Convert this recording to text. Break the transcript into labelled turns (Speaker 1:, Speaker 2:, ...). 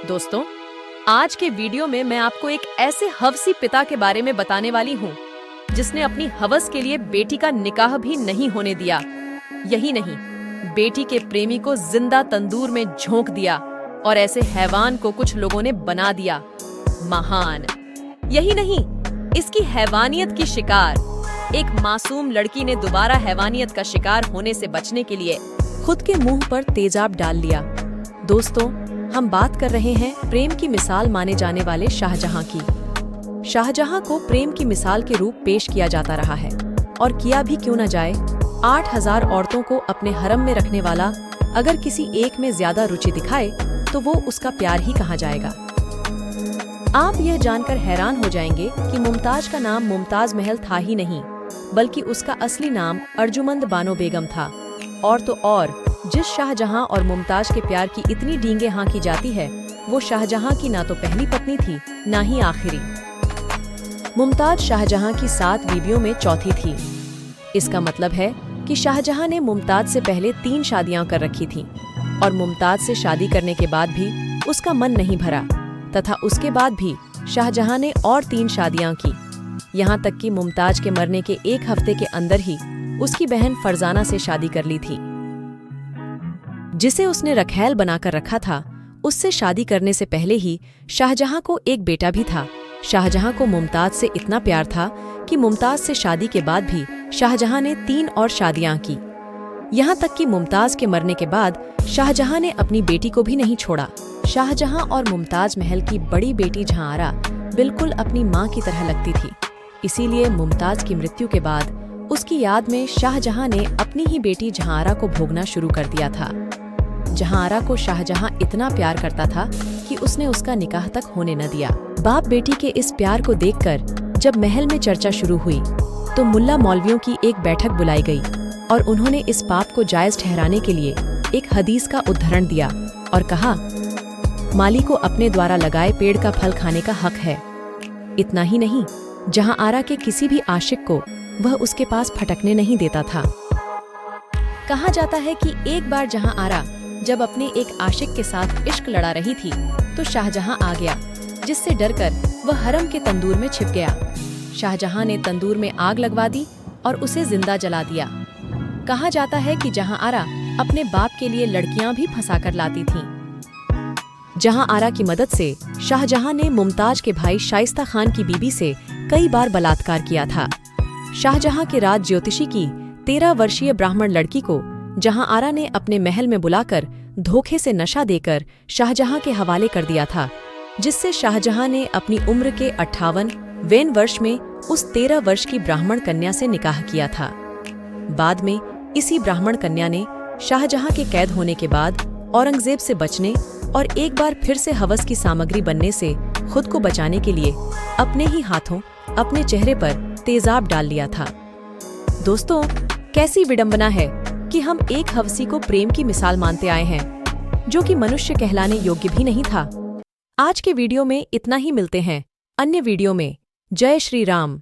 Speaker 1: दोस्तों, आज के वीडियो में मैं आपको एक ऐसे हवसी पिता के बारे में बताने वाली हूँ जिसने अपनी हवस के लिए बेटी का निकाह भी नहीं होने दिया। यही नहीं, बेटी के प्रेमी को जिंदा तंदूर में झोंक दिया और ऐसे हैवान को कुछ लोगों ने बना दिया महान। यही नहीं, इसकी हैवानियत की शिकार एक मासूम लड़की ने दोबारा हैवानियत का शिकार होने से बचने के लिए खुद के मुंह पर तेजाब डाल लिया। दोस्तों, हम बात कर रहे हैं प्रेम की मिसाल माने जाने वाले शाहजहां की। शाहजहां को प्रेम की मिसाल के रूप पेश किया जाता रहा है, और किया भी क्यों न जाए। 8000 औरतों को अपने हरम में रखने वाला अगर किसी एक में ज्यादा रुचि दिखाए तो वो उसका प्यार ही कहा जाएगा। आप यह जानकर हैरान हो जाएंगे कि मुमताज का नाम मुमताज महल था ही नहीं, बल्कि उसका असली नाम अर्जुमंद बानो बेगम था। और तो और, जिस शाहजहां और मुमताज के प्यार की इतनी डींगे हाँकी जाती है, वो शाहजहां की ना तो पहली पत्नी थी, ना ही आखिरी। मुमताज शाहजहां की 7 बीवियों में चौथी थी। इसका मतलब है कि शाहजहां ने मुमताज से पहले 3 शादियां कर रखी थीं, और मुमताज से शादी करने के बाद भी उसका मन नहीं भरा, तथा उसके बाद भी शाहजहां ने और 3 शादियां की। यहाँ तक कि मुमताज के मरने के 1 हफ्ते के अंदर ही उसकी बहन फरजाना से शादी कर ली थी, जिसे उसने रखैल बनाकर रखा था। उससे शादी करने से पहले ही शाहजहां को एक बेटा भी था। शाहजहां को मुमताज से इतना प्यार था कि मुमताज से शादी के बाद भी शाहजहां ने 3 और शादियां की। यहाँ तक कि मुमताज के मरने के बाद शाहजहां ने अपनी बेटी को भी नहीं छोड़ा। शाहजहां और मुमताज महल की बड़ी बेटी जहांआरा बिल्कुल अपनी माँ की तरह लगती थी। इसीलिए मुमताज की मृत्यु के बाद उसकी याद में शाहजहां ने अपनी ही बेटी जहांआरा को भोगना शुरू कर दिया था। जहांआरा को शाहजहां इतना प्यार करता था कि उसने उसका निकाह तक होने न दिया। बाप बेटी के इस प्यार को देखकर जब महल में चर्चा शुरू हुई तो मुल्ला मौलवियों की एक बैठक बुलाई गई, और उन्होंने इस पाप को जायज ठहराने के लिए एक हदीस का उद्धरण दिया और कहा, माली को अपने द्वारा लगाए पेड़ का फल खाने का हक है। इतना ही नहीं, जहांआरा के किसी भी आशिक को वह उसके पास फटकने नहीं देता था। कहा जाता है कि एक बार जहांआरा जब अपने एक आशिक के साथ इश्क लड़ा रही थी तो शाहजहां आ गया, जिससे डरकर वह हरम के तंदूर में छिप गया। शाहजहां ने तंदूर में आग लगवा दी और उसे जिंदा जला दिया। कहा जाता है कि जहांआरा अपने बाप के लिए लड़कियां भी फंसाकर लाती थीं। जहांआरा की मदद से शाहजहां ने मुमताज के भाई शाइस्ता खान की बीबी से कई बार बलात्कार किया था। शाहजहां के राज ज्योतिषी की 13 वर्षीय ब्राह्मण लड़की को जहांआरा ने अपने महल में बुलाकर धोखे से नशा देकर शाहजहां के हवाले कर दिया था, जिससे शाहजहां ने अपनी उम्र के 58वें वर्ष में उस 13 वर्ष की ब्राह्मण कन्या से निकाह किया था। बाद में इसी ब्राह्मण कन्या ने शाहजहां के कैद होने के बाद औरंगजेब से बचने और एक बार फिर से हवस की सामग्री बनने से खुद को बचाने के लिए अपने ही हाथों अपने चेहरे पर तेजाब डाल लिया था। दोस्तों, कैसी विडंबना है कि हम एक हवसी को प्रेम की मिसाल मानते आए हैं, जो कि मनुष्य कहलाने योग्य भी नहीं था। आज के वीडियो में इतना ही, मिलते हैं अन्य वीडियो में। जय श्री राम।